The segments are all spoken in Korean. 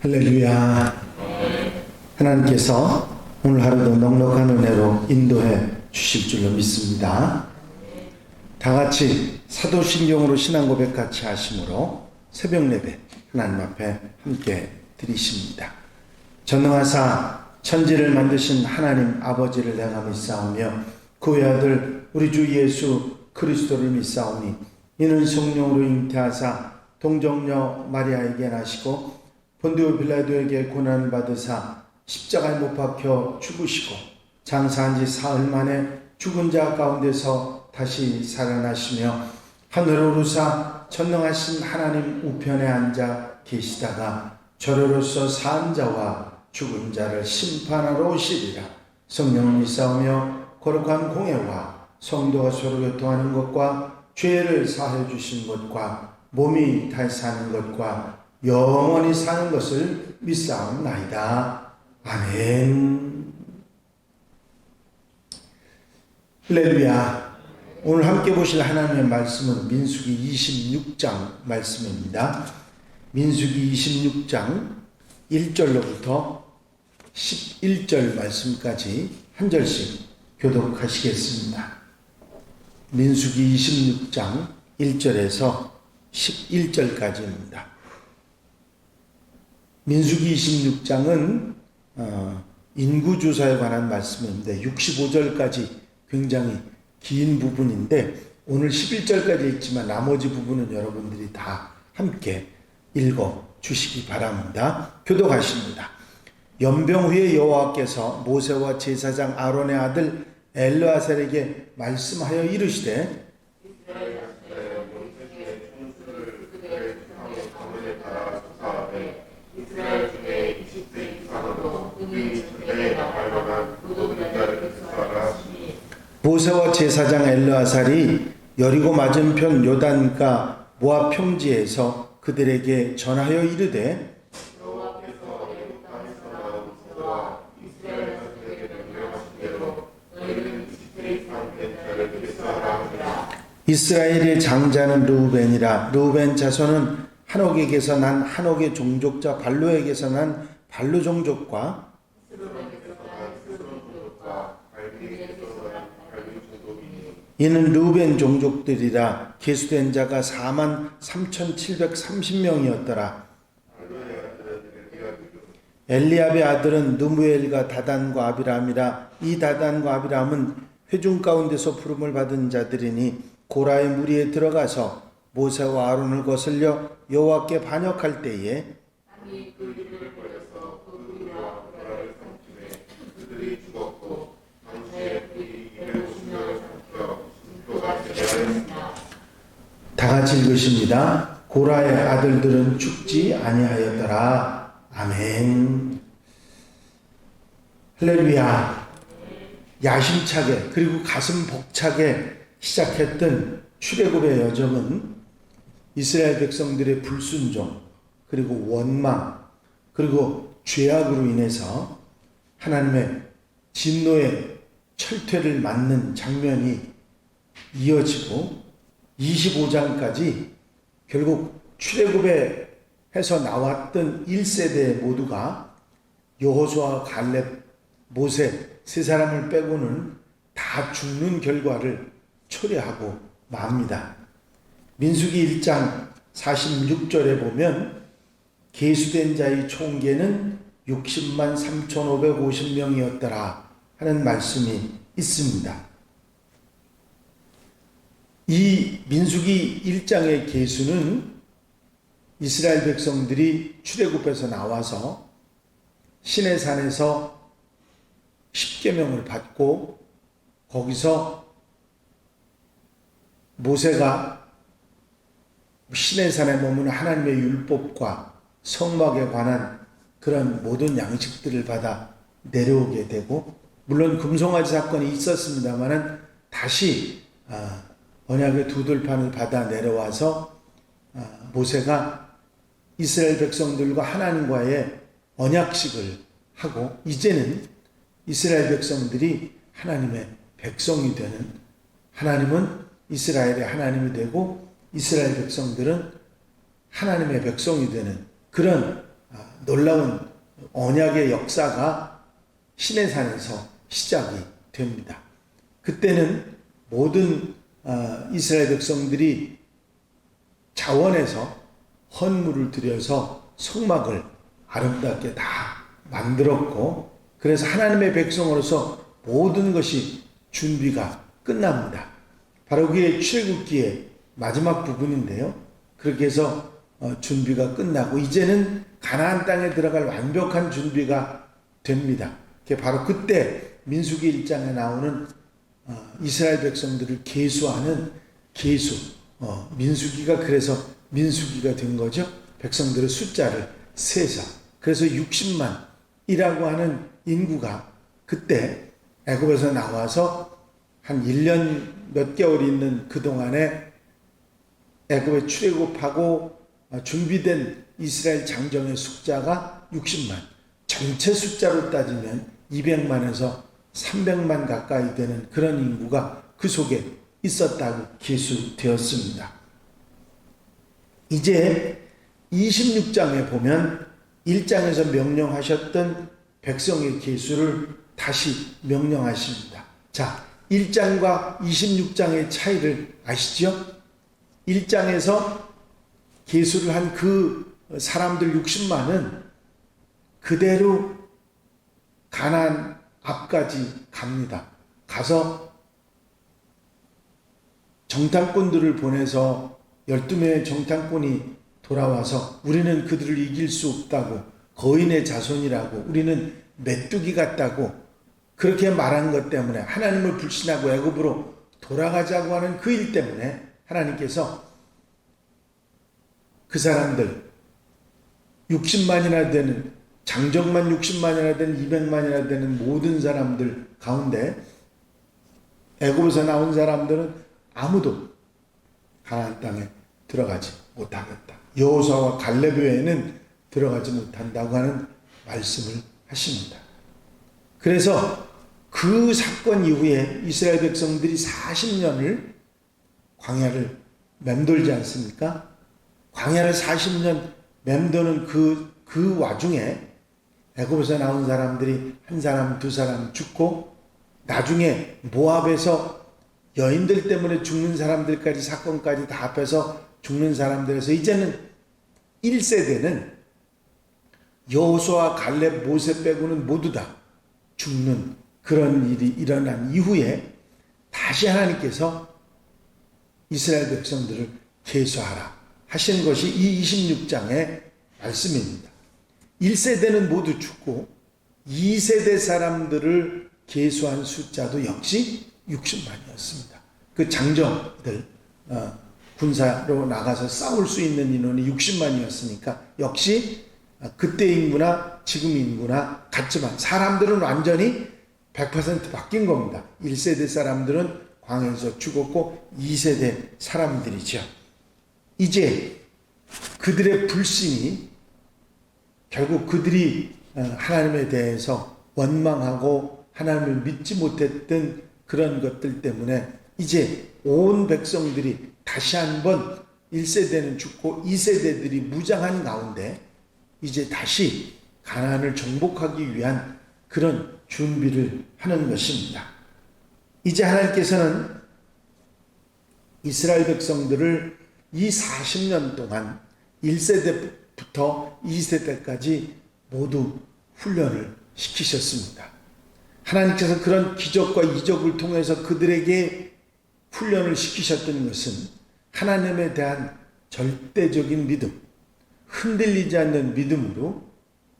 할렐루야. 하나님께서 오늘 하루도 넉넉한 은혜로 인도해 주실 줄로 믿습니다. 다 같이 사도신경으로 신앙 고백 같이 하심으로 새벽 예배 하나님 앞에 함께 드리십니다. 전능하사 천지를 만드신 하나님 아버지를 내가 믿사오며 그 외아들 우리 주 예수 그리스도를 믿사오니 이는 성령으로 잉태하사 동정녀 마리아에게 나시고 본디오 빌라도에게 고난을 받으사 십자가에 못 박혀 죽으시고 장사한 지 사흘 만에 죽은 자 가운데서 다시 살아나시며 하늘로 오르사 전능하신 하나님 우편에 앉아 계시다가 저로로서 산 자와 죽은 자를 심판하러 오시리라. 성령을 믿사오며 거룩한 공예와 성도가 서로 교통하는 것과 죄를 사해 주신 것과 몸이 다시 사는 것과 영원히 사는 것을 믿사옵나이다. 아멘. 할렐루야. 오늘 함께 보실 하나님의 말씀은 민수기 26장 말씀입니다. 민수기 26장 1절로부터 11절 말씀까지 한 절씩 교독하시겠습니다. 민수기 26장 1절에서 11절까지입니다. 민수기 26장은 인구조사에 관한 말씀인데 65절까지 굉장히 긴 부분인데 오늘 11절까지 있지만 나머지 부분은 여러분들이 다 함께 읽어 주시기 바랍니다. 교독하십니다. 연병 후에 여호와께서 모세와 제사장 아론의 아들 엘르아살에게 말씀하여 이르시되 모세와 제사장 엘르아살이 여리고 맞은편 요단가 모압 평지에서 그들에게 전하여 이르되 이스라엘의 장자는 르우벤이라. 르우벤 자손은 한옥에게서 난 한옥의 종족자 발로에게서 난 발로 종족과 이는 르우벤 종족들이라. 계수된 자가 43,730명이었더라. 엘리압의 아들은 느무엘과 다단과 아비람이라. 이 다단과 아비람은 회중 가운데서 부름을 받은 자들이니 고라의 무리에 들어가서 모세와 아론을 거슬려 여호와께 반역할 때에 다 같이 읽으십니다. 고라의 아들들은 죽지 아니하였더라. 아멘. 할렐루야. 야심차게 그리고 가슴 벅차게 시작했던 출애굽의 여정은 이스라엘 백성들의 불순종 그리고 원망 그리고 죄악으로 인해서 하나님의 진노의 철퇴를 맞는 장면이 이어지고 25장까지 결국 출애굽에서 나왔던 1세대 모두가 여호수아, 갈렙, 모세 세 사람을 빼고는 다 죽는 결과를 초래하고 맙니다. 민수기 1장 46절에 보면 계수된 자의 총계는 60만 3,550명이었더라 하는 말씀이 있습니다. 이 민수기 1장의 계수는 이스라엘 백성들이 출애굽에서 나와서 시내산에서 십계명을 받고 거기서 모세가 시내산에 머무는 하나님의 율법과 성막에 관한 그런 모든 양식들을 받아 내려오게 되고 물론 금송아지 사건이 있었습니다만은 다시 언약의 두 들판을 받아 내려와서 모세가 이스라엘 백성들과 하나님과의 언약식을 하고 이제는 이스라엘 백성들이 하나님의 백성이 되는, 하나님은 이스라엘의 하나님이 되고 이스라엘 백성들은 하나님의 백성이 되는 그런 놀라운 언약의 역사가 시내산에서 시작이 됩니다. 그때는 모든 이스라엘 백성들이 자원해서 헌물을 들여서 성막을 아름답게 다 만들었고, 그래서 하나님의 백성으로서 모든 것이 준비가 끝납니다. 바로 그게 출애굽기의 마지막 부분인데요. 그렇게 해서 준비가 끝나고 이제는 가나안 땅에 들어갈 완벽한 준비가 됩니다. 바로 그때 민수기 1장에 나오는 이스라엘 백성들을 계수하는 계수, 민수기가 그래서 민수기가 된 거죠. 백성들의 숫자를 세서. 그래서 60만이라고 하는 인구가 그때 애굽에서 나와서 한 1년 몇 개월 있는 그동안에 애굽에 출애굽하고 준비된 이스라엘 장정의 숫자가 60만. 전체 숫자로 따지면 200만에서 300만 가까이 되는 그런 인구가 그 속에 있었다고 기술되었습니다. 이제 26장에 보면 1장에서 명령하셨던 백성의 계수를 다시 명령하십니다. 자, 1장과 26장의 차이를 아시죠? 1장에서 계수를 한 그 사람들 60만은 그대로 가나안 앞까지 갑니다. 가서 정탐꾼들을 보내서 12명의 정탐꾼이 돌아와서 우리는 그들을 이길 수 없다고, 거인의 자손이라고, 우리는 메뚜기 같다고 그렇게 말한 것 때문에 하나님을 불신하고 애굽으로 돌아가자고 하는 그 일 때문에 하나님께서 그 사람들 60만이나 되는, 장정만 60만이나 되는, 200만이나 되는 모든 사람들 가운데 애굽에서 나온 사람들은 아무도 가나안 땅에 들어가지 못하겠다. 여호수아와 갈렙 외에는 들어가지 못한다고 하는 말씀을 하십니다. 그래서 그 사건 이후에 이스라엘 백성들이 40년을 광야를 맴돌지 않습니까? 광야를 40년 맴도는 그 와중에 애굽에서 나온 사람들이 한 사람, 두 사람 죽고, 나중에 모압에서 여인들 때문에 죽는 사람들까지, 사건까지 다 합해서 죽는 사람들에서 이제는 1세대는 여호수아, 갈렙, 모세 빼고는 모두 다 죽는 그런 일이 일어난 이후에 다시 하나님께서 이스라엘 백성들을 계수하라 하신 것이 이 26장의 말씀입니다. 1세대는 모두 죽고 2세대 사람들을 계수한 숫자도 역시 60만이었습니다. 그 장정들, 군사로 나가서 싸울 수 있는 인원이 60만이었으니까 역시 그때 인구나 지금 인구나 같지만 사람들은 완전히 100% 바뀐 겁니다. 1세대 사람들은 광야에서 죽었고 2세대 사람들이죠. 이제 그들의 불신이 결국 그들이 하나님에 대해서 원망하고 하나님을 믿지 못했던 그런 것들 때문에 이제 온 백성들이 다시 한번 1세대는 죽고 2세대들이 무장한 가운데 이제 다시 가나안을 정복하기 위한 그런 준비를 하는 것입니다. 이제 하나님께서는 이스라엘 백성들을 이 40년 동안 1세대부터 2세대까지 모두 훈련을 시키셨습니다. 하나님께서 그런 기적과 이적을 통해서 그들에게 훈련을 시키셨던 것은 하나님에 대한 절대적인 믿음, 흔들리지 않는 믿음으로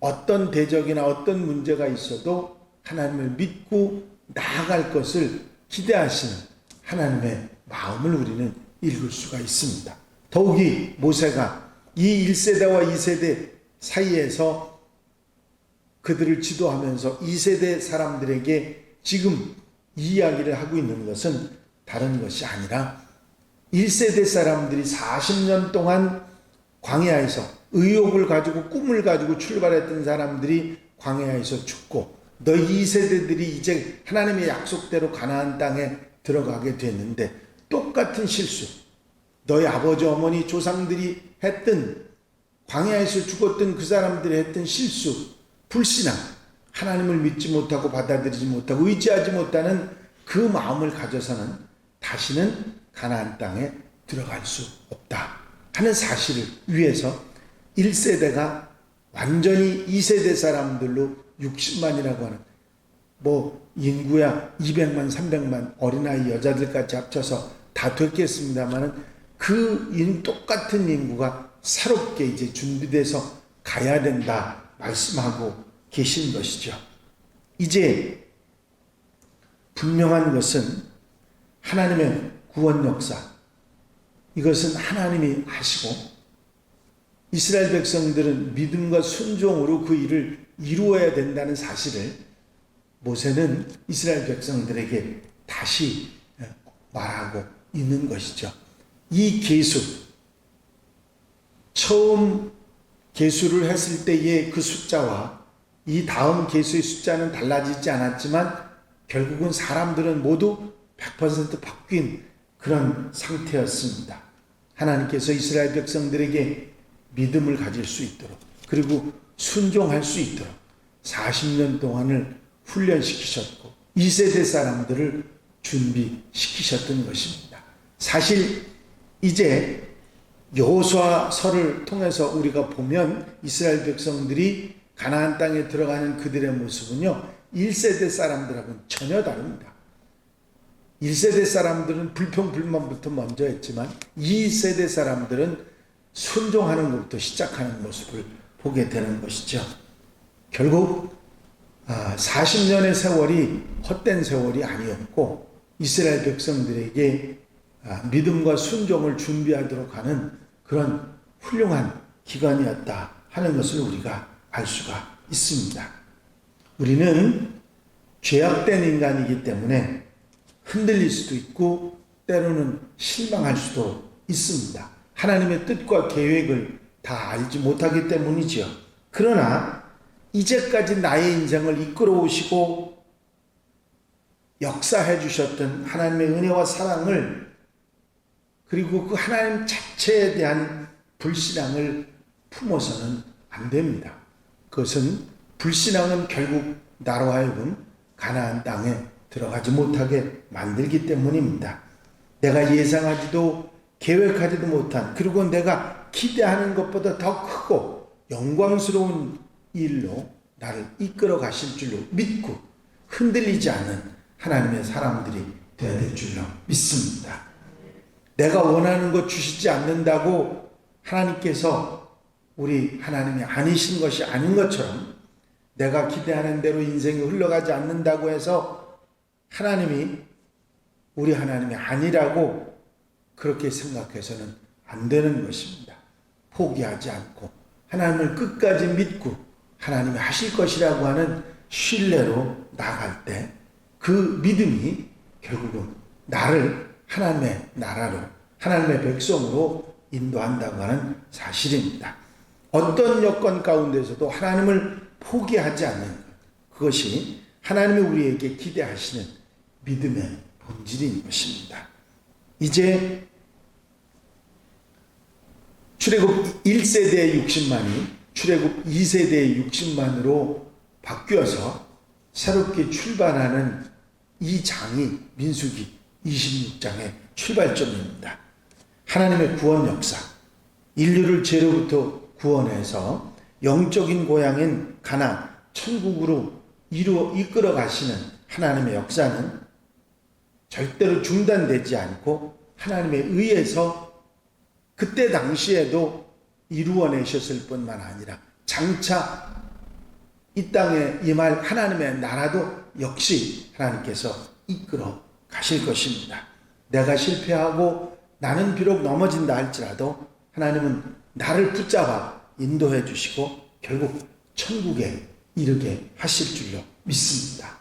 어떤 대적이나 어떤 문제가 있어도 하나님을 믿고 나아갈 것을 기대하시는 하나님의 마음을 우리는 읽을 수가 있습니다. 더욱이 모세가 이 1세대와 2세대 사이에서 그들을 지도하면서 2세대 사람들에게 지금 이야기를 하고 있는 것은 다른 것이 아니라 1세대 사람들이 40년 동안 광야에서 의욕을 가지고 꿈을 가지고 출발했던 사람들이 광야에서 죽고 너희 2세대들이 이제 하나님의 약속대로 가나안 땅에 들어가게 됐는데 똑같은 실수, 너희 아버지 어머니 조상들이 했던 광야에서 죽었던 그 사람들이 했던 실수, 불신앙, 하나님을 믿지 못하고 받아들이지 못하고 의지하지 못하는 그 마음을 가져서는 다시는 가나안 땅에 들어갈 수 없다 하는 사실을 위해서 1세대가 완전히 2세대 사람들로 60만이라고 하는 인구야 200만 300만 어린아이 여자들까지 합쳐서 다 됐겠습니다만은 똑같은 인구가 새롭게 이제 준비돼서 가야 된다 말씀하고 계신 것이죠. 이제 분명한 것은 하나님의 구원 역사, 이것은 하나님이 하시고 이스라엘 백성들은 믿음과 순종으로 그 일을 이루어야 된다는 사실을 모세는 이스라엘 백성들에게 다시 말하고 있는 것이죠. 이 계수, 처음 계수를 했을 때의 그 숫자와 이 다음 계수의 숫자는 달라지지 않았지만 결국은 사람들은 모두 100% 바뀐 그런 상태였습니다. 하나님께서 이스라엘 백성들에게 믿음을 가질 수 있도록 그리고 순종할 수 있도록 40년 동안을 훈련시키셨고 2세대 사람들을 준비시키셨던 것입니다. 사실 이제 여호수아서를 통해서 우리가 보면 이스라엘 백성들이 가나안 땅에 들어가는 그들의 모습은요 1세대 사람들하고는 전혀 다릅니다. 1세대 사람들은 불평불만부터 먼저 했지만 2세대 사람들은 순종하는 것부터 시작하는 모습을 보게 되는 것이죠. 결국 40년의 세월이 헛된 세월이 아니었고 이스라엘 백성들에게 믿음과 순종을 준비하도록 하는 그런 훌륭한 기간이었다 하는 것을 우리가 알 수가 있습니다. 우리는 죄악된 인간이기 때문에 흔들릴 수도 있고 때로는 실망할 수도 있습니다. 하나님의 뜻과 계획을 다 알지 못하기 때문이죠. 그러나 이제까지 나의 인생을 이끌어 오시고 역사해 주셨던 하나님의 은혜와 사랑을 그리고 그 하나님 자체에 대한 불신앙을 품어서는 안 됩니다. 그것은 불신앙은 결국 나로 하여금 가나안 땅에 들어가지 못하게 만들기 때문입니다. 내가 예상하지도 계획하지도 못한 그리고 내가 기대하는 것보다 더 크고 영광스러운 일로 나를 이끌어 가실 줄로 믿고 흔들리지 않는 하나님의 사람들이 되어야 될 줄로 믿습니다. 내가 원하는 것 주시지 않는다고 하나님께서 우리 하나님이 아니신 것이 아닌 것처럼 내가 기대하는 대로 인생이 흘러가지 않는다고 해서 하나님이 우리 하나님이 아니라고 그렇게 생각해서는 안 되는 것입니다. 포기하지 않고 하나님을 끝까지 믿고 하나님이 하실 것이라고 하는 신뢰로 나아갈 때 그 믿음이 결국은 나를 하나님의 나라로 하나님의 백성으로 인도한다고 하는 사실입니다. 어떤 여건 가운데서도 하나님을 포기하지 않는 것, 그것이 하나님이 우리에게 기대하시는 믿음의 본질인 것입니다. 이제 출애굽 1세대의 60만이 출애굽 2세대의 60만으로 바뀌어서 새롭게 출발하는 이 장이 민수기 26장의 출발점입니다. 하나님의 구원 역사, 인류를 죄로부터 구원해서 영적인 고향인 가나안, 천국으로 이끌어 가시는 하나님의 역사는 절대로 중단되지 않고 하나님에 의해서 그때 당시에도 이루어내셨을 뿐만 아니라 장차 이 땅에 임할 하나님의 나라도 역시 하나님께서 이끌어 가실 것입니다. 내가 실패하고 나는 비록 넘어진다 할지라도 하나님은 나를 붙잡아 인도해 주시고 결국 천국에 이르게 하실 줄로 믿습니다.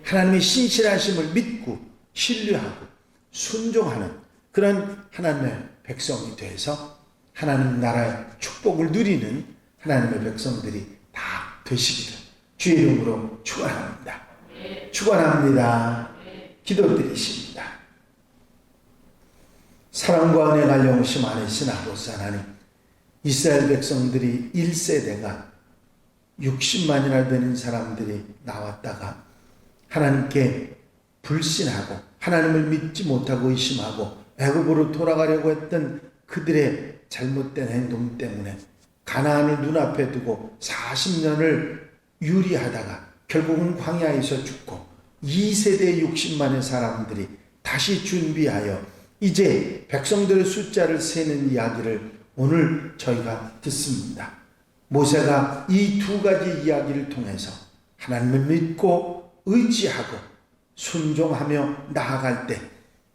하나님의 신실하심을 믿고 신뢰하고 순종하는 그런 하나님의 백성이 되어서 하나님 나라의 축복을 누리는 하나님의 백성들이 다 되시기를 주의 이름으로 축원합니다. 축원합니다. 기도드리십니다. 사랑과 은혜가 영심 안에 있으나 아버지 하나님, 이스라엘 백성들이 1세대가 60만이나 되는 사람들이 나왔다가 하나님께 불신하고 하나님을 믿지 못하고 의심하고 애굽으로 돌아가려고 했던 그들의 잘못된 행동 때문에 가나안을 눈앞에 두고 40년을 유리하다가 결국은 광야에서 죽고 2세대 60만의 사람들이 다시 준비하여 이제 백성들의 숫자를 세는 이야기를 오늘 저희가 듣습니다. 모세가 이 두 가지 이야기를 통해서 하나님을 믿고 의지하고 순종하며 나아갈 때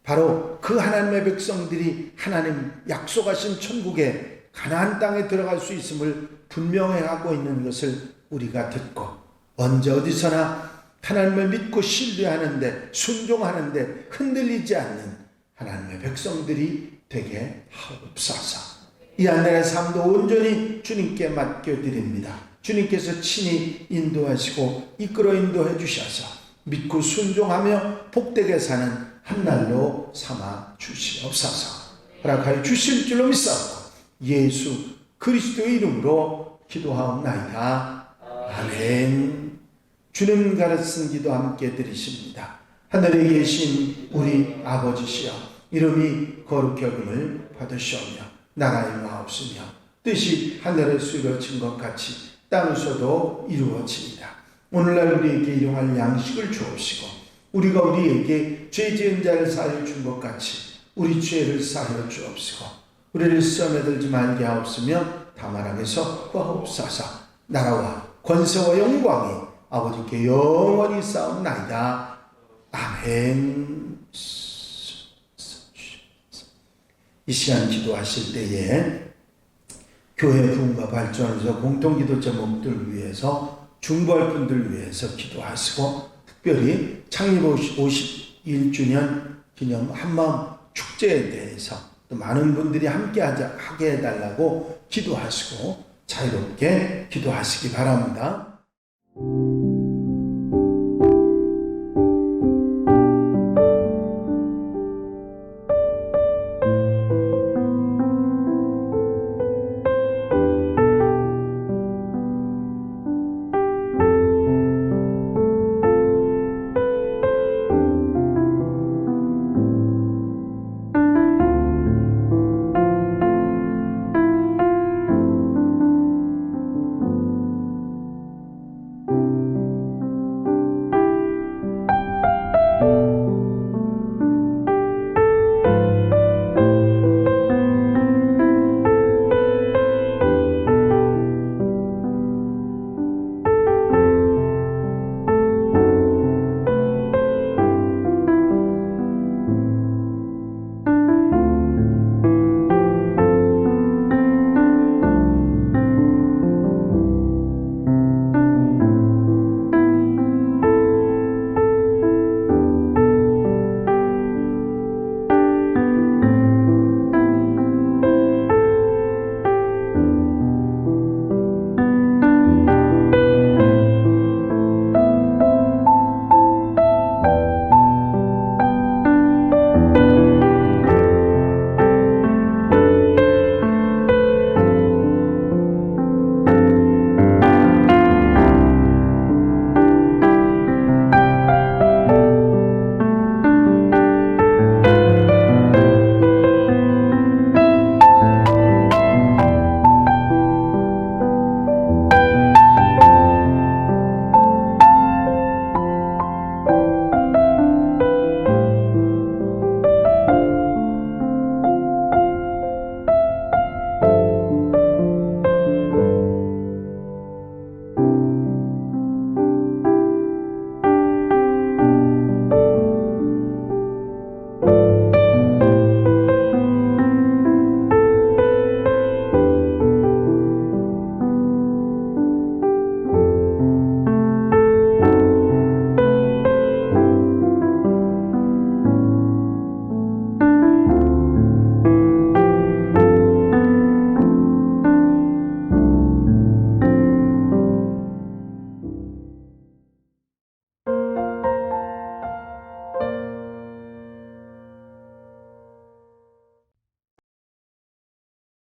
바로 그 하나님의 백성들이 하나님 약속하신 천국에 가나안 땅에 들어갈 수 있음을 분명히 하고 있는 것을 우리가 듣고 언제 어디서나 하나님을 믿고 신뢰하는데 순종하는데 흔들리지 않는 하나님의 백성들이 되게 하옵소서. 이 한 달의 삶도 온전히 주님께 맡겨드립니다. 주님께서 친히 인도하시고 이끌어 인도해 주셔서 믿고 순종하며 복되게 사는 한 날로 삼아 주시옵소서. 허락하여 주실 줄로 믿사옵고 예수 그리스도의 이름으로 기도하옵나이다. 아멘. 주님 가르친 기도 함께 드리십니다. 하늘에 계신 우리 아버지시여, 이름이 거룩히 여김을 받으시오며 나라의 마옵시며 뜻이 하늘에서 이루어진 것 같이 땅에서도 이루어집니다. 오늘날 우리에게 일용할 양식을 주옵시고 우리가 우리에게 죄 지은 자를 사하여 준 것 같이 우리 죄를 사하여 주옵시고 우리를 시험에 들지 말게 하옵시며 다만 악에서 구하옵소서. 나라와 권세와 영광이 아버지께 영원히 싸움나이다. 아멘. 이 시간 기도하실 때에 교회 부흥과 발전을 위해서 공동기도 제목들을 위해서 중보할 분들을 위해서 기도하시고 특별히 창립 51주년 기념 한마음 축제에 대해서 또 많은 분들이 함께 하게 해달라고 기도하시고 자유롭게 기도하시기 바랍니다.